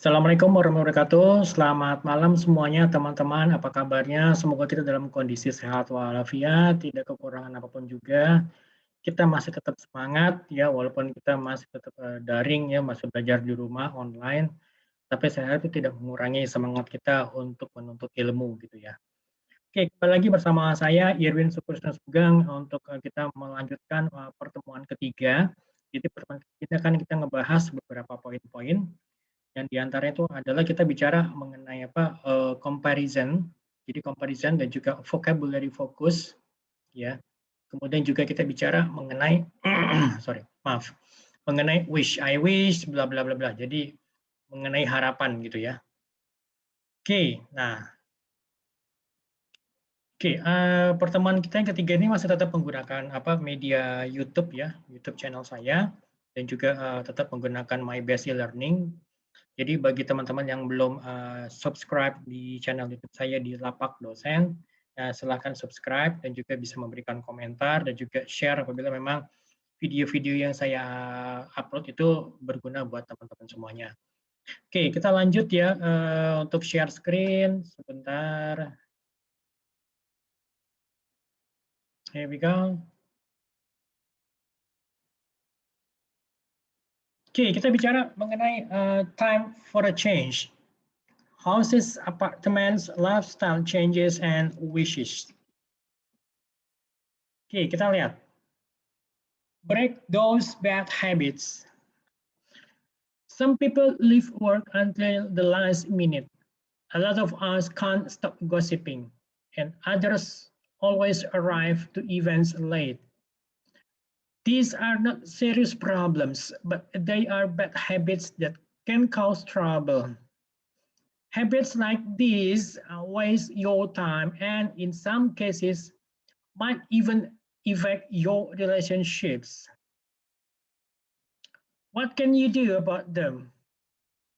Assalamualaikum warahmatullahi wabarakatuh. Selamat malam semuanya teman-teman. Apa kabarnya? Semoga kita dalam kondisi sehat walafiat, tidak kekurangan apapun juga. Kita masih tetap semangat ya, walaupun kita masih tetap daring ya, masih belajar di rumah online. Tapi saya harap itu tidak mengurangi semangat kita untuk menuntut ilmu gitu ya. Oke, kembali lagi bersama saya Irwin Sukursna Sugeng untuk kita melanjutkan pertemuan ketiga. Jadi pertemuan kita kan kita ngebahas beberapa poin-poin yang diantaranya itu adalah kita bicara mengenai comparison, jadi comparison dan juga vocabulary focus, ya. Kemudian juga kita bicara mengenai, mengenai wish, I wish, bla bla bla bla. Jadi mengenai harapan gitu ya. Oke, nah, pertemuan kita yang ketiga ini masih tetap menggunakan media YouTube ya, YouTube channel saya, dan juga tetap menggunakan My Best E-Learning. Jadi bagi teman-teman yang belum subscribe di channel YouTube saya di Lapak Dosen, silahkan subscribe dan juga bisa memberikan komentar dan juga share apabila memang video-video yang saya upload itu berguna buat teman-teman semuanya. Oke, kita lanjut ya untuk share screen sebentar. Here we go. Oke, kita bicara mengenai time for a change. Houses, apartments, lifestyle changes, and wishes. Oke, kita lihat. Break those bad habits. Some people leave work until the last minute. A lot of us can't stop gossiping, and others always arrive to events late. These are not serious problems, but they are bad habits that can cause trouble. Habits like these waste your time and, in some cases, might even affect your relationships. What can you do about them?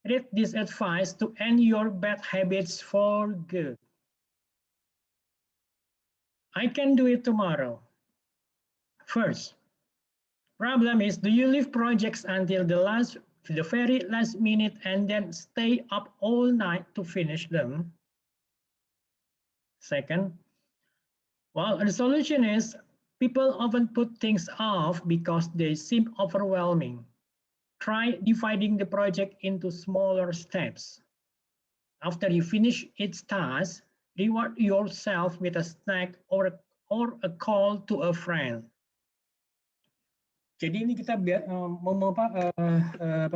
Read this advice to end your bad habits for good. I can do it tomorrow. First, problem is, do you leave projects until the very last minute and then stay up all night to finish them? Second, well, the solution is people often put things off because they seem overwhelming. Try dividing the project into smaller steps. After you finish each task, reward yourself with a snack or a call to a friend. Jadi ini kita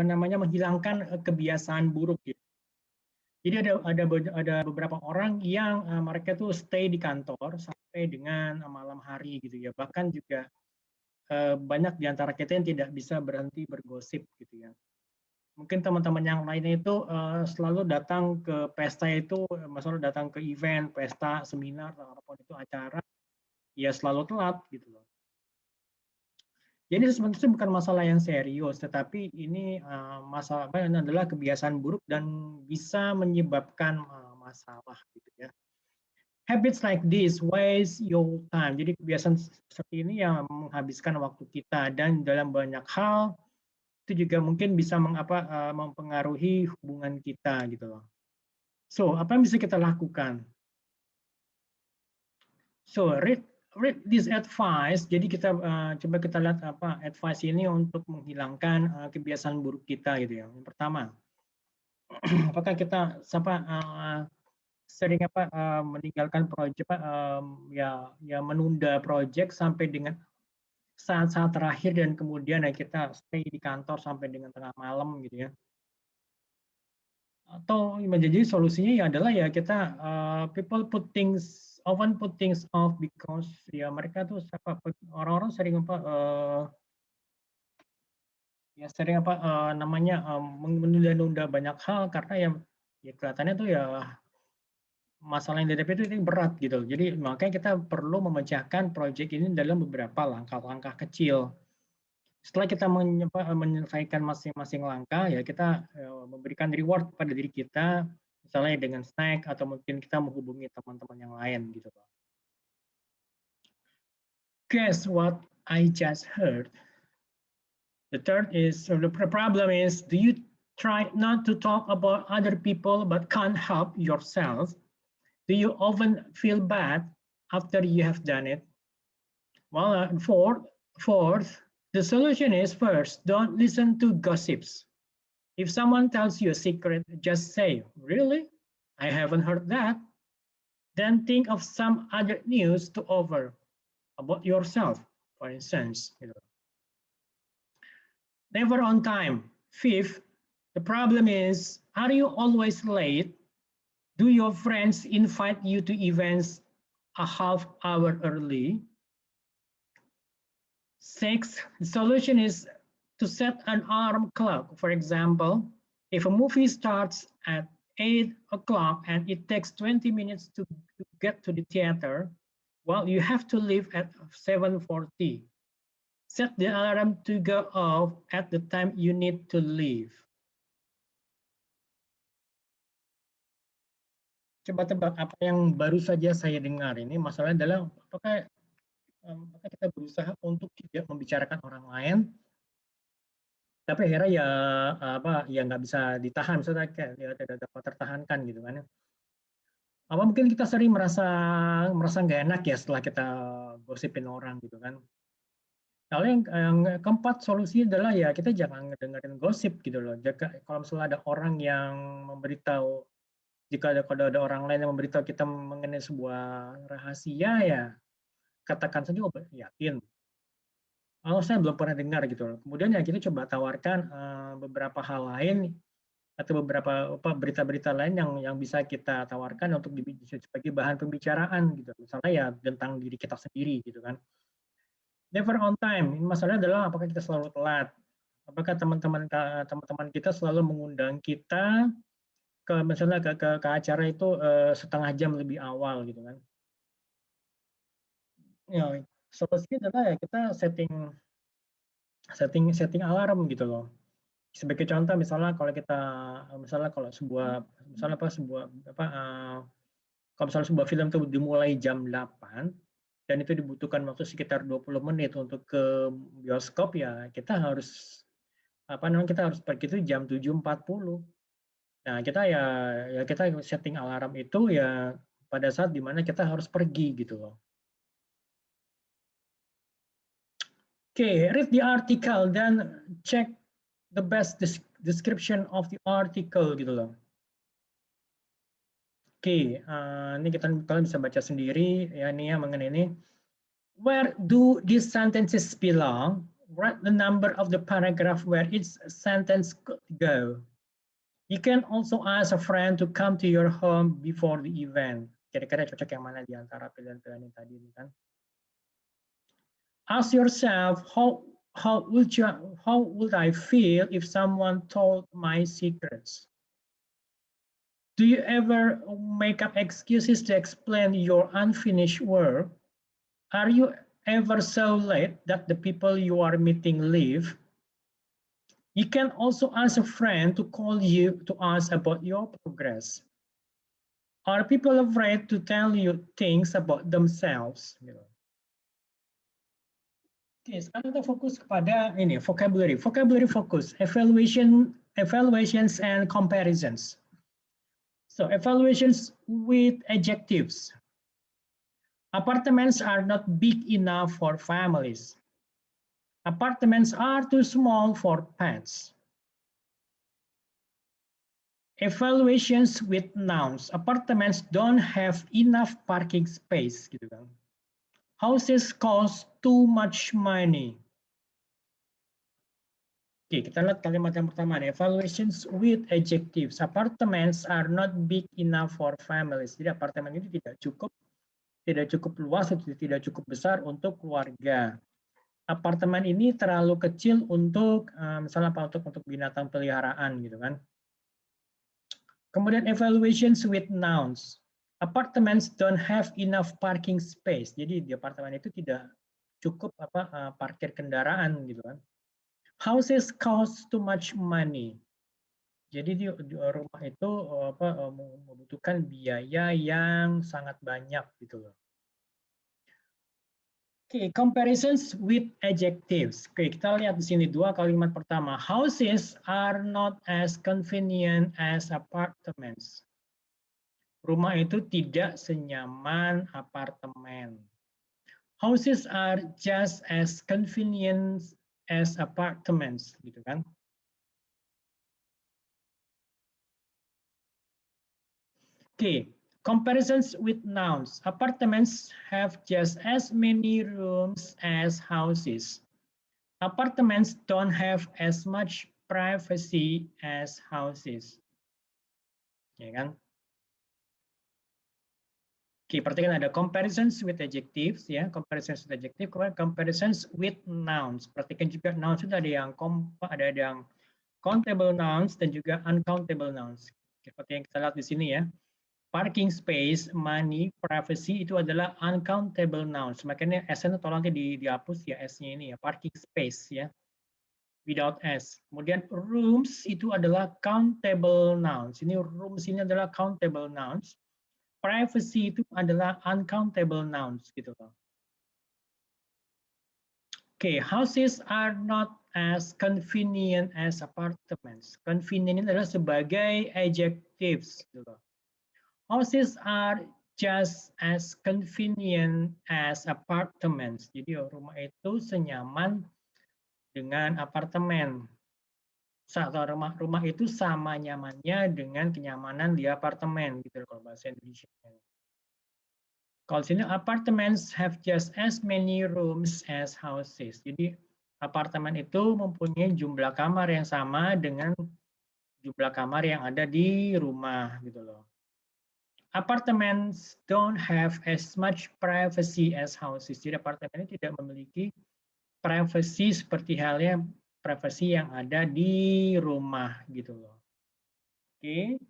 menghilangkan kebiasaan buruk ya. Jadi ada beberapa orang yang mereka tuh stay di kantor sampai dengan malam hari gitu ya. Bahkan juga banyak di antara kita yang tidak bisa berhenti bergosip gitu ya. Mungkin teman-teman yang lainnya itu selalu datang ke pesta itu, masalah datang ke event, pesta, seminar, apapun itu acara, ya selalu telat gitu loh. Jadi sebenarnya bukan masalah yang serius, tetapi ini masalah adalah kebiasaan buruk dan bisa menyebabkan masalah gitu ya. Habits like this waste your time. Jadi kebiasaan seperti ini yang menghabiskan waktu kita dan dalam banyak hal itu juga mungkin bisa mempengaruhi hubungan kita gitu loh. So, apa yang bisa kita lakukan? So, read this advice. Jadi kita coba kita lihat advice ini untuk menghilangkan kebiasaan buruk kita gitu ya. Yang pertama, apakah kita sering meninggalkan proyek menunda proyek sampai dengan saat-saat terakhir dan kemudian kita stay di kantor sampai dengan tengah malam gitu ya. Atau menjadi solusinya ya adalah ya kita people often put things off because ya mereka tuh orang-orang sering menunda-nunda banyak hal karena ya kelihatannya tuh ya masalah yang dihadapi itu berat gitu. Jadi makanya kita perlu memecahkan proyek ini dalam beberapa langkah-langkah kecil. Setelah kita menyelesaikan masing-masing langkah, ya kita memberikan reward pada diri kita, misalnya dengan snack atau mungkin kita menghubungi teman-teman yang lain gitu. Guess what I just heard? The problem is, do you try not to talk about other people but can't help yourself? Do you often feel bad after you have done it? Well, fourth, the solution is first, don't listen to gossips. If someone tells you a secret, just say, really? I haven't heard that. Then think of some other news to offer about yourself, for instance. Never on time. Fifth, the problem is, are you always late? Do your friends invite you to events a half hour early? Sixth, the solution is to set an alarm clock. For example, if a movie starts at 8 o'clock and it takes 20 minutes to get to the theater, well, you have to leave at 7:40. Set the alarm to go off at the time you need to leave. Coba tebak apa yang baru saja saya dengar ini. Masalahnya adalah apakah kita berusaha untuk tidak membicarakan orang lain, tapi akhirnya ya ya nggak bisa ditahan, misalnya kayak ya tidak dapat tertahankan gitu kan. Apa mungkin kita sering merasa nggak enak ya setelah kita gosipin orang gitu kan. Kalau yang keempat solusi adalah ya kita jangan dengerin gosip gitu loh. Kalau misalnya ada orang yang memberitahu, kalau ada orang lain yang memberitahu kita mengenai sebuah rahasia, ya katakan saja, oh yakin. Oh, saya belum pernah dengar gitu loh. Kemudian ya kita coba tawarkan beberapa hal lain atau beberapa berita-berita lain yang bisa kita tawarkan untuk sebagai bahan pembicaraan gitu. Misalnya ya tentang diri kita sendiri gitu kan. Never on time. Masalahnya adalah apakah kita selalu telat? Apakah teman-teman kita selalu mengundang kita misalnya ke acara itu setengah jam lebih awal gitu kan? Ya, solusinya adalah ya kita setting alarm gitu loh. Sebagai contoh misalnya kalau sebuah film itu dimulai jam 8 dan itu dibutuhkan waktu sekitar 20 menit untuk ke bioskop, ya kita harus pergi itu jam 7:40. Nah, kita setting alarm itu ya pada saat dimana kita harus pergi gitu loh. Oke, read the article dan check the best description of the article gitu loh. Oke, ini kalian bisa baca sendiri ya ini ya mengenai ini. Where do these sentences belong? Write the number of the paragraph where each sentence could go. You can also ask a friend to come to your home before the event. Kira-kira cocok yang mana di antara pilihan-pilihan ini tadi kan? Ask yourself, how would I feel if someone told my secrets? Do you ever make up excuses to explain your unfinished work? Are you ever so late that the people you are meeting leave? You can also ask a friend to call you to ask about your progress. Are people afraid to tell you things about themselves? Oke, sekarang kita fokus kepada ini vocabulary focus, evaluations and comparisons. So evaluations with adjectives. Apartments are not big enough for families. Apartments are too small for pets. Evaluations with nouns. Apartments don't have enough parking space gitu kan. Houses cost too much money. Oke, kita lihat kalimat yang pertama nih. Evaluations with adjectives. Apartments are not big enough for families. Jadi apartemen itu tidak cukup luas, tidak cukup besar untuk keluarga. Apartemen ini terlalu kecil untuk misalnya untuk binatang peliharaan gitu kan. Kemudian evaluations with nouns. Apartments don't have enough parking space. Jadi di apartemen itu tidak cukup parkir kendaraan gitu kan. Houses cost too much money. Jadi di rumah itu membutuhkan biaya yang sangat banyak gitu loh. Oke, comparisons with adjectives. Oke, kita lihat di sini dua kalimat pertama. Houses are not as convenient as apartments. Rumah itu tidak senyaman apartemen. Houses are just as convenient as apartments, gitu kan? Oke, comparisons with nouns. Apartments have just as many rooms as houses. Apartments don't have as much privacy as houses. Ya kan? Oke, perhatikan ada comparisons with adjectives, ya, comparisons with adjective, kemudian comparisons with nouns. Perhatikan juga nouns itu ada yang countable nouns dan juga uncountable nouns. Seperti yang kita lihat di sini ya. Parking space, money, privacy itu adalah uncountable nouns. Makanya S-nya tolong nanti dihapus ya S-nya ini ya. Parking space ya. Without S. Kemudian rooms itu adalah countable nouns. Ini rooms ini adalah countable nouns. Privacy itu adalah uncountable nouns gitu loh. Oke, houses are not as convenient as apartments. Convenient adalah sebagai adjectives gitu loh. Houses are just as convenient as apartments. Jadi rumah itu senyaman dengan apartemen. Rumah itu sama nyamannya dengan kenyamanan di apartemen gitu kalau bahasa Indonesia. Kalau sini apartments have just as many rooms as houses. Jadi apartemen itu mempunyai jumlah kamar yang sama dengan jumlah kamar yang ada di rumah gitu loh. Apartments don't have as much privacy as houses. Jadi apartemen ini tidak memiliki privacy seperti halnya privasi yang ada di rumah gitu loh. Oke.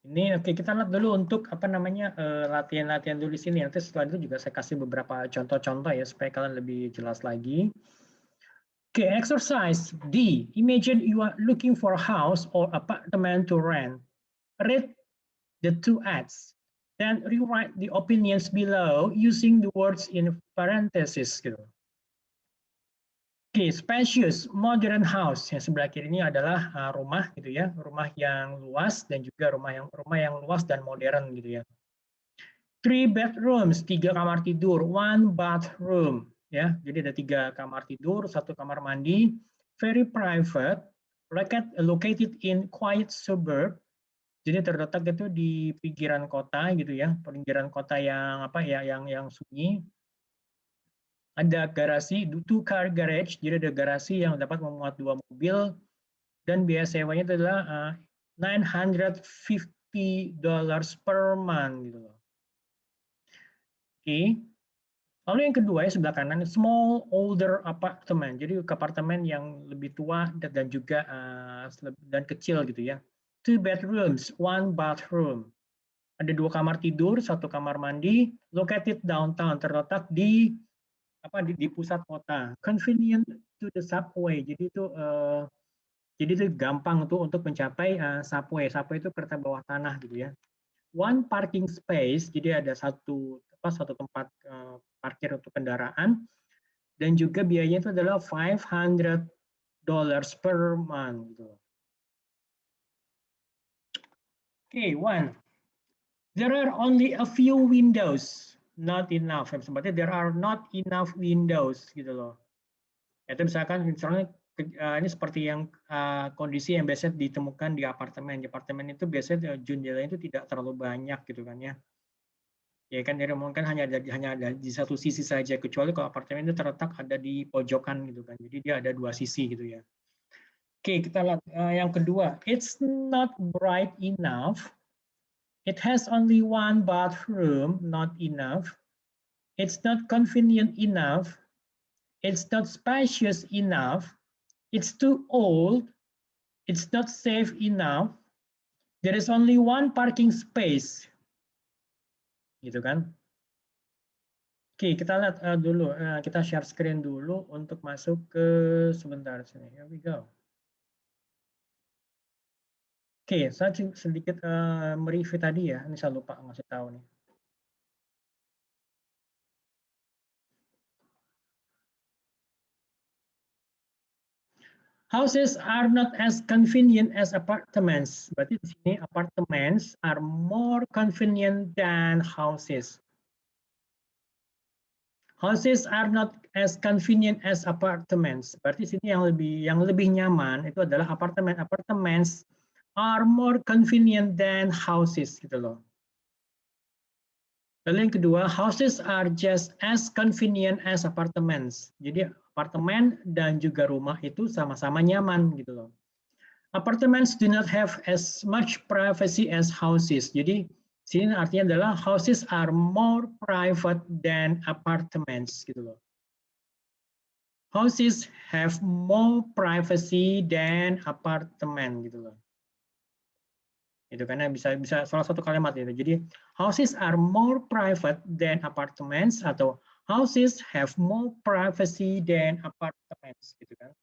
Ini oke kita lihat dulu untuk apa namanya latihan-latihan dulu di sini. Nanti setelah itu juga saya kasih beberapa contoh-contoh ya supaya kalian lebih jelas lagi. Oke, exercise D. Imagine you are looking for a house or apartment to rent. Read the two ads. Then rewrite the opinions below using the words in parentheses gitu. Oke, spacious modern house yang sebelah kiri ini adalah rumah gitu ya, rumah yang luas dan juga rumah yang luas dan modern gitu ya. 3 bedrooms, 3 kamar tidur, 1 bathroom ya. Jadi ada 3 kamar tidur, 1 kamar mandi, very private, located in quiet suburb. Jadi terletak itu di pinggiran kota gitu ya, pinggiran kota yang apa ya, yang sunyi. Ada garasi, 2 car garage, jadi ada garasi yang dapat memuat 2 mobil, dan biaya sewanya itu adalah $950 per month gitu loh. Oke. Lalu yang kedua ya sebelah kanan, small older apartment, jadi apartemen yang lebih tua dan juga dan kecil gitu ya. 2 bedrooms, 1 bathroom. Ada 2 kamar tidur, 1 kamar mandi, located downtown, terletak di pusat kota, convenient to the subway. Jadi itu gampang untuk mencapai subway. Subway itu kereta bawah tanah gitu ya. 1 parking space, jadi ada satu tempat parkir untuk kendaraan, dan juga biayanya itu adalah $500 per month gitu. Oke, 1. There are only a few windows, not enough. Seperti there are not enough windows gitu loh. Itu misalnya ini seperti yang kondisi yang biasa ditemukan di apartemen. Di apartemen itu biasanya jendelanya itu tidak terlalu banyak gitu kan ya. Ya kan mungkin hanya ada di satu sisi saja, kecuali kalau apartemen itu terletak ada di pojokan gitu kan. Jadi dia ada 2 sisi gitu ya. Oke, kita lihat yang kedua. It's not bright enough. It has only 1 bathroom, not enough. It's not convenient enough. It's not spacious enough. It's too old. It's not safe enough. There is only 1 parking space. Gitu kan? Oke, kita lihat dulu. Kita share screen dulu untuk masuk ke sebentar sini. Here we go. Oke, saya sedikit mereview tadi ya. Ini saya lupa ngasih tahu nih. Houses are not as convenient as apartments. Berarti di sini apartments are more convenient than houses. Houses are not as convenient as apartments. Berarti sini yang lebih nyaman itu adalah apartemen. Apartments are more convenient than houses gitu loh. Lalu yang kedua, houses are just as convenient as apartments. Jadi apartemen dan juga rumah itu sama-sama nyaman gitu loh. Apartments do not have as much privacy as houses. Jadi sini artinya adalah houses are more private than apartments gitu loh. Houses have more privacy than apartment gitu loh. Itu karena bisa salah satu kalimat itu. Jadi houses are more private than apartments atau houses have more privacy than apartments gitu kan.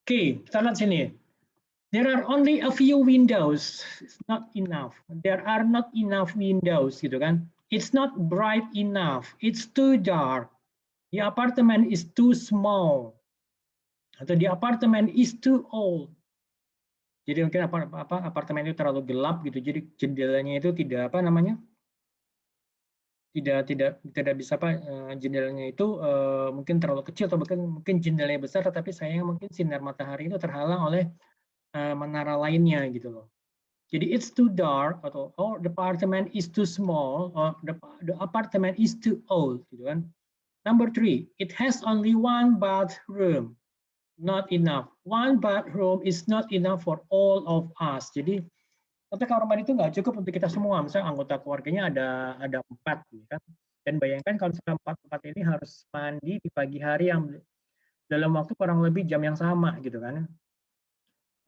Oke, kita lihat sini. There are only a few windows. It's not enough. There are not enough windows gitu kan. It's not bright enough. It's too dark. The apartment is too small. Atau the apartment is too old. Jadi mungkin apartemen itu terlalu gelap gitu. Jadi jendelanya itu tidak apa namanya? Tidak bisa jendelanya itu mungkin terlalu kecil atau bahkan mungkin jendelanya besar tetapi sayang mungkin sinar matahari itu terhalang oleh menara lainnya gitu loh. Jadi it's too dark atau the apartment is too small or the apartment is too old gitu kan. Number 3, it has only one bathroom. Not enough. One bathroom is not enough for all of us. Jadi tapi kamar mandi itu nggak cukup untuk kita semua. Misalnya anggota keluarganya ada 4, gitu kan. Dan bayangkan kalau misalnya 4 ini harus mandi di pagi hari yang dalam waktu kurang lebih jam yang sama, gitu kan.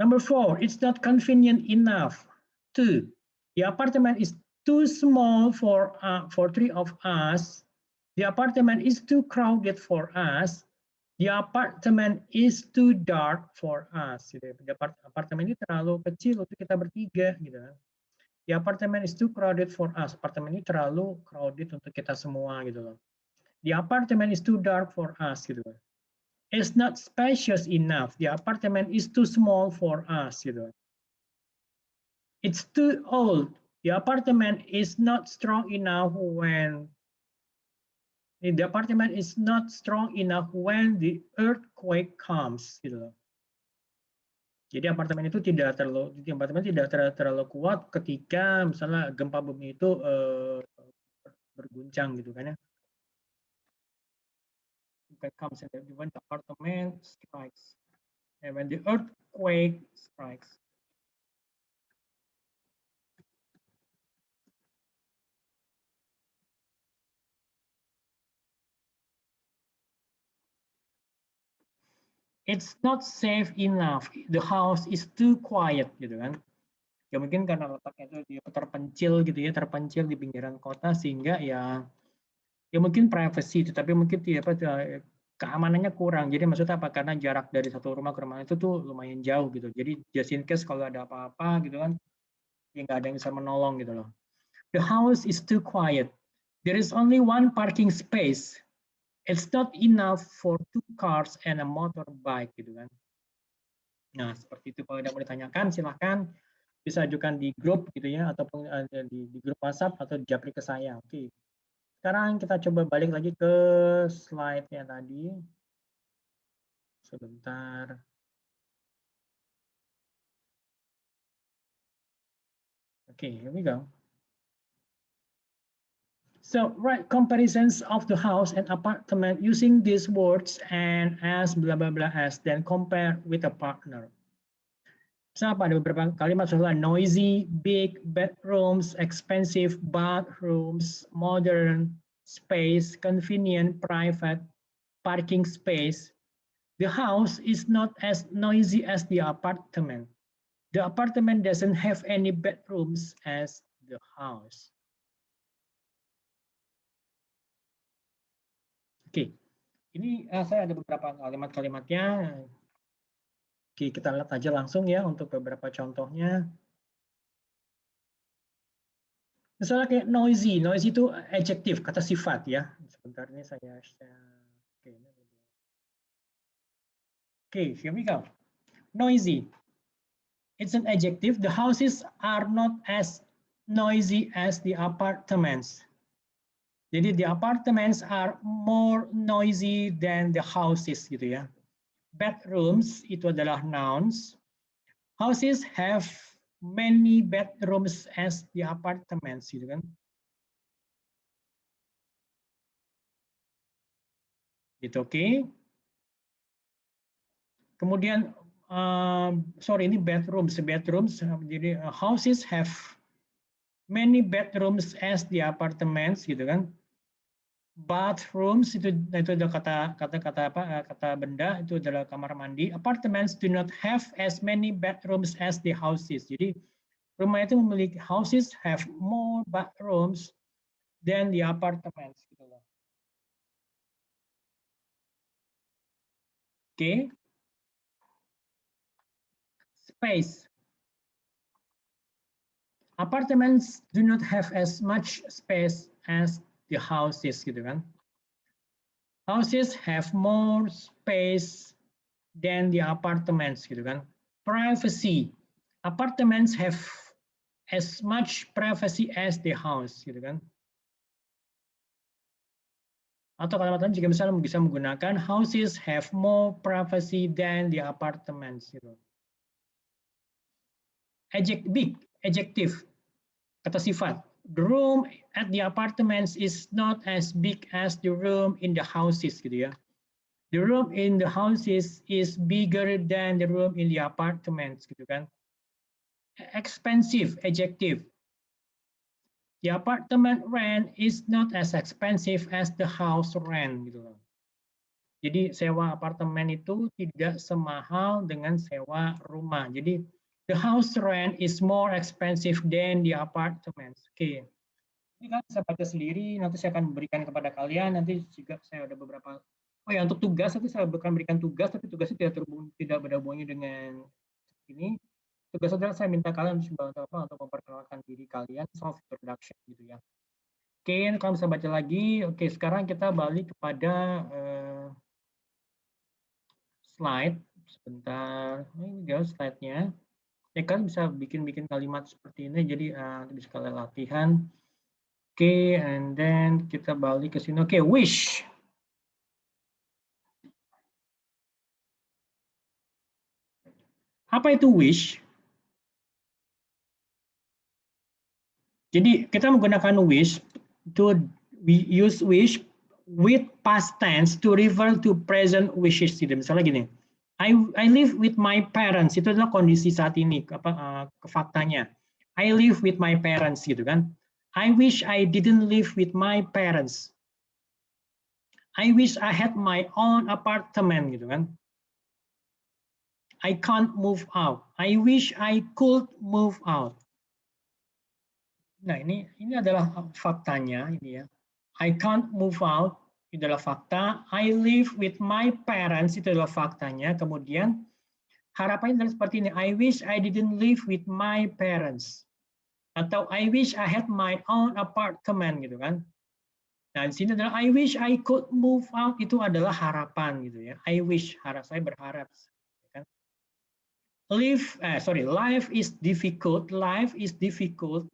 Number 4, it's not convenient enough. 2, the apartment is too small for 3 of us. The apartment is too crowded for us. The apartment is too dark for us. Gitu. Apartemen ini terlalu kecil untuk kita bertiga. Gitu. The apartment is too crowded for us. Apartemen ini terlalu crowded untuk kita semua. Gitu loh. The apartment is too dark for us. Gitu. It's not spacious enough. The apartment is too small for us. Gitu. It's too old. The apartment is not strong enough when the apartment is not strong enough when the earthquake comes. Gitu loh. Jadi apartemen itu tidak terlalu kuat ketika misalnya gempa bumi itu berguncang gitu kan ya. Comes when the apartment strikes and when the earthquake strikes. It's not safe enough. The house is too quiet gitu kan. Ya mungkin karena letaknya itu dia terpencil gitu ya, terpencil di pinggiran kota sehingga ya mungkin privacy tetapi mungkin keamanannya kurang. Jadi maksudnya apa? Karena jarak dari satu rumah ke rumah itu tuh lumayan jauh gitu. Jadi just in case kalau ada apa-apa gitu kan, ya nggak ada yang bisa menolong gitu loh. The house is too quiet. There is only one parking space. It's not enough for 2 cars and a motorbike gitu kan. Nah seperti itu kalau ada mau ditanyakan silahkan bisa ajukan di grup gitu ya ataupun di grup WhatsApp atau japri ke saya. Oke. Sekarang kita coba balik lagi ke slide-nya tadi. Sebentar. Okay, here we go. So write comparisons of the house and apartment using these words and as blah blah blah as, then compare with a partner. Misalnya ada beberapa kalimat soal noisy, big, bedrooms, expensive, bathrooms, modern, space, convenient, private, parking space. The house is not as noisy as the apartment. The apartment doesn't have any bedrooms as the house. Oke, ini saya ada beberapa kalimat-kalimatnya. Oke, kita lihat aja langsung ya untuk beberapa contohnya. Misalnya kayak noisy, noisy itu adjektif, kata sifat ya. Sebentar ini saya share. Oke, Okay, here we go. Noisy. It's an adjective. The houses are not as noisy as the apartments. Jadi the apartments are more noisy than the houses gitu ya. Bedrooms itu adalah nouns. Houses have many bedrooms as the apartments gitu kan. Gitu, oke. Okay. Kemudian sorry ini bedrooms, jadi houses have many bedrooms as the apartments gitu kan. Bathrooms itu adalah kata benda, itu adalah kamar mandi. Apartments do not have as many bedrooms as the houses. Jadi rumah itu memiliki, houses have more bathrooms than the apartments gitu loh. Oke. Okay. Space. Apartments do not have as much space as the houses gitu kan. Houses have more space than the apartments gitu kan. Privacy. Apartments have as much privacy as the house gitu kan. Atau kalimat lain juga misalnya bisa menggunakan houses have more privacy than the apartments gitu. Adjective, kata sifat. The room at the apartments is not as big as the room in the houses gitu ya. The room in the houses is bigger than the room in the apartments gitu kan. Expensive, adjective. The apartment rent is not as expensive as the house rent gitu loh. Jadi sewa apartemen itu tidak semahal dengan sewa rumah. Jadi the house rent is more expensive than the apartments. Oke. Ini kan saya baca sendiri, nanti saya akan berikan kepada kalian. Nanti juga saya ada beberapa. Oh ya, untuk tugas nanti saya akan berikan tugas, tapi tugasnya tidak berhubungan dengan ini. Tugas adalah saya minta kalian untuk memperkenalkan diri kalian, self introduction gitu ya. Oke, kalau bisa baca lagi. Oke, sekarang kita balik kepada slide. Sebentar, ini dia slide-nya. Ya kan bisa bikin kalimat seperti ini, jadi bisa kalian latihan. Oke, and then kita balik ke sini. Oke, wish. Apa itu wish? Jadi kita menggunakan wish we use wish with past tense to refer to present wishes. Misalnya gini, I live with my parents, itu adalah kondisi saat ini, faktanya. I live with my parents gitu kan. I wish I didn't live with my parents. I wish I had my own apartment gitu kan. I can't move out. I wish I could move out. Nah, ini adalah faktanya ini ya. I can't move out itu adalah fakta. I live with my parents itu adalah faktanya. Kemudian harapannya adalah seperti ini. I wish I didn't live with my parents. Atau I wish I had my own apartment gitu kan. Nah, di sini adalah I wish I could move out, itu adalah harapan gitu ya. I wish, saya berharap. Life is difficult. Life is difficult.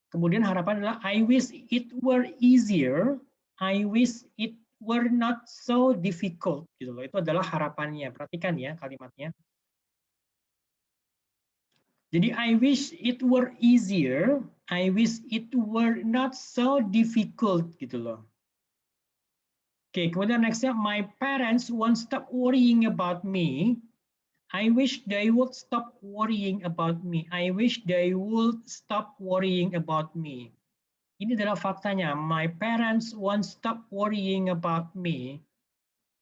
Kemudian harapan adalah I wish it were easier. I wish it were not so difficult. Gitu loh. Itu adalah harapannya. Perhatikan ya kalimatnya. Jadi I wish it were easier. I wish it were not so difficult. Gitu loh. Oke, kemudian nextnya my parents won't stop worrying about me. I wish they would stop worrying about me. I wish they would stop worrying about me. Ini adalah faktanya. My parents won't stop worrying about me.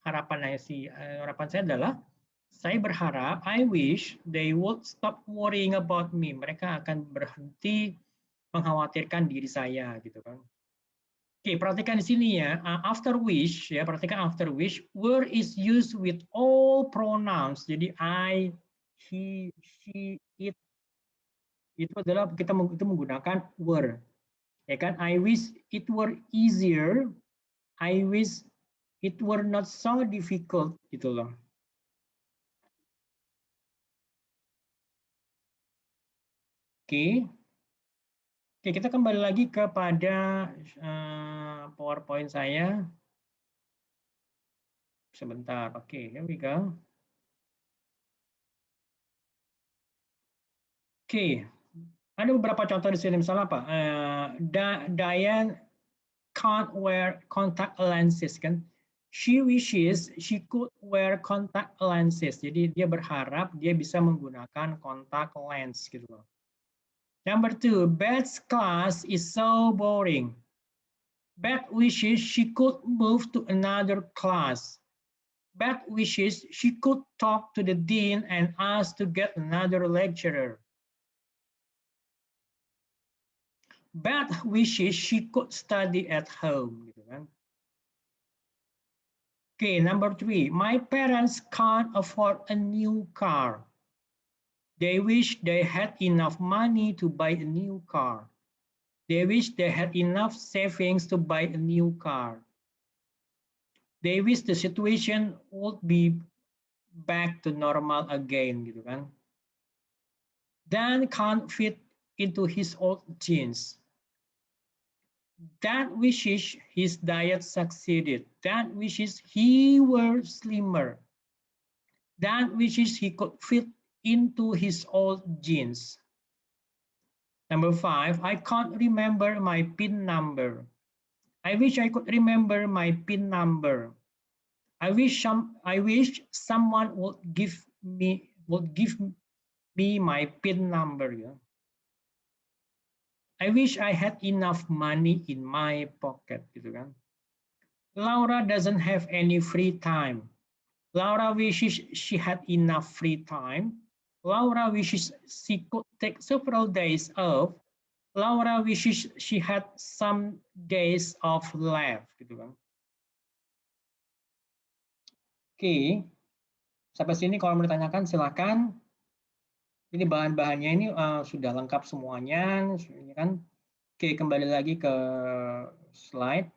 Harapan saya adalah, saya berharap, I wish they would stop worrying about me. Mereka akan berhenti mengkhawatirkan diri saya, gitu kan. Oke, perhatikan di sini ya. After wish, ya perhatikan after wish, word is used with all pronouns. Jadi I, he, she, it. Itu adalah kita menggunakan were. Ya kan? I wish it were easier. I wish it were not so difficult gitu loh. Oke. Oke, kita kembali lagi kepada PowerPoint saya. Sebentar. Oke, here we go. Oke, ada beberapa contoh di sini. Misalnya apa? Diane can't wear contact lenses, kan? She wishes she could wear contact lenses. Jadi dia berharap dia bisa menggunakan contact lens gitu loh. Number 2, Beth's class is so boring. Beth wishes she could move to another class. Beth wishes she could talk to the dean and ask to get another lecturer. Beth wishes she could study at home. Okay, number 3, my parents can't afford a new car. They wish they had enough money to buy a new car. They wish they had enough savings to buy a new car. They wish the situation would be back to normal again, gitu kan. Dan can't fit into his old jeans. Dad wishes his diet succeeded. Dad wishes he were slimmer. Dad wishes he could fit into his old jeans. Number 5, I can't remember my PIN number. I wish I could remember my PIN number. I wish someone would give me my PIN number. Yeah? I wish I had enough money in my pocket, gitu kan. Laura doesn't have any free time. Laura wishes she had enough free time. Laura wishes she could take several days off. Laura wishes she had some days off left, gitu kan. Oke, sampai sini kalau mau ditanyakan silakan. Ini bahan-bahannya ini sudah lengkap semuanya, kan? Oke, kembali lagi ke slide.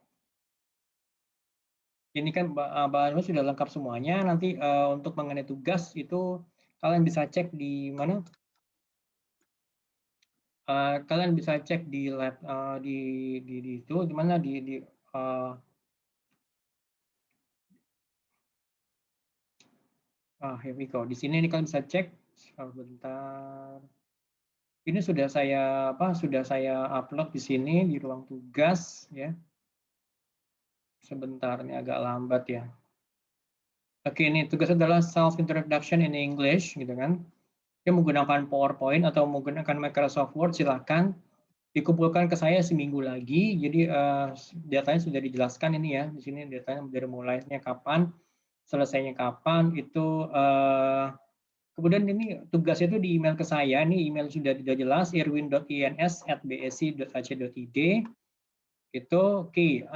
Ini kan bahannya sudah lengkap semuanya. Nanti untuk mengenai tugas itu kalian bisa cek di mana? Kalian bisa cek di lab di itu di mana here we go. Di sini kalian bisa cek sebentar. Ini sudah saya upload di sini di ruang tugas ya. Sebentar, ini agak lambat ya. Oke, ini tugas adalah self introduction in English gitu kan. Dia menggunakan PowerPoint atau menggunakan Microsoft Word, silakan dikumpulkan ke saya seminggu lagi. Jadi datanya sudah dijelaskan ini ya. Di sini datanya dari mulainya kapan, selesainya kapan, itu kemudian ini tugasnya itu di email ke saya. Ini email sudah jelas, irwin.ins@bsi.ac.id. Itu oke.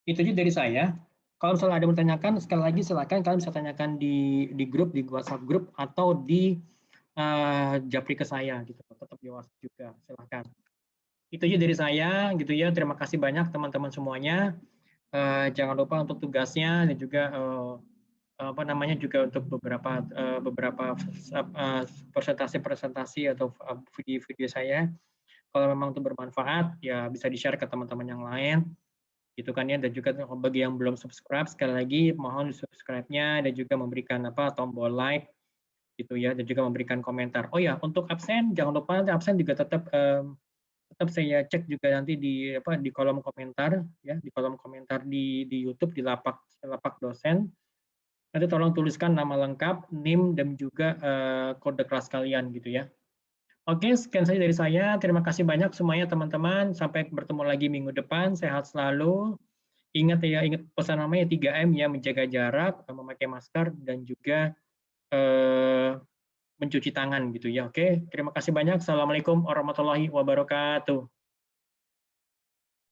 Itu aja dari saya. Kalau misalnya ada yang menanyakan, sekali lagi silakan kalian bisa tanyakan di grup, di WhatsApp grup, atau di japri ke saya gitu. Tetap di WhatsApp juga, silakan. Itu aja dari saya gitu ya. Terima kasih banyak teman-teman semuanya. Jangan lupa untuk tugasnya dan juga juga untuk beberapa presentasi atau video-video saya. Kalau memang itu bermanfaat, ya bisa di-share ke teman-teman yang lain. Gitu kan ya, dan juga bagi yang belum subscribe, sekali lagi mohon subscribe-nya dan juga memberikan tombol like gitu ya, dan juga memberikan komentar. Oh ya, untuk absen jangan lupa nanti absen juga tetap saya cek juga nanti di kolom komentar ya, di kolom komentar di YouTube di lapak dosen. Nanti tolong tuliskan nama lengkap, NIM, dan juga kode kelas kalian gitu ya. Oke, sekian saja dari saya. Terima kasih banyak semuanya teman-teman. Sampai bertemu lagi minggu depan. Sehat selalu. Ingat ya, ingat pesan namanya 3M ya, menjaga jarak, memakai masker, dan juga mencuci tangan gitu ya. Oke, terima kasih banyak. Assalamualaikum warahmatullahi wabarakatuh.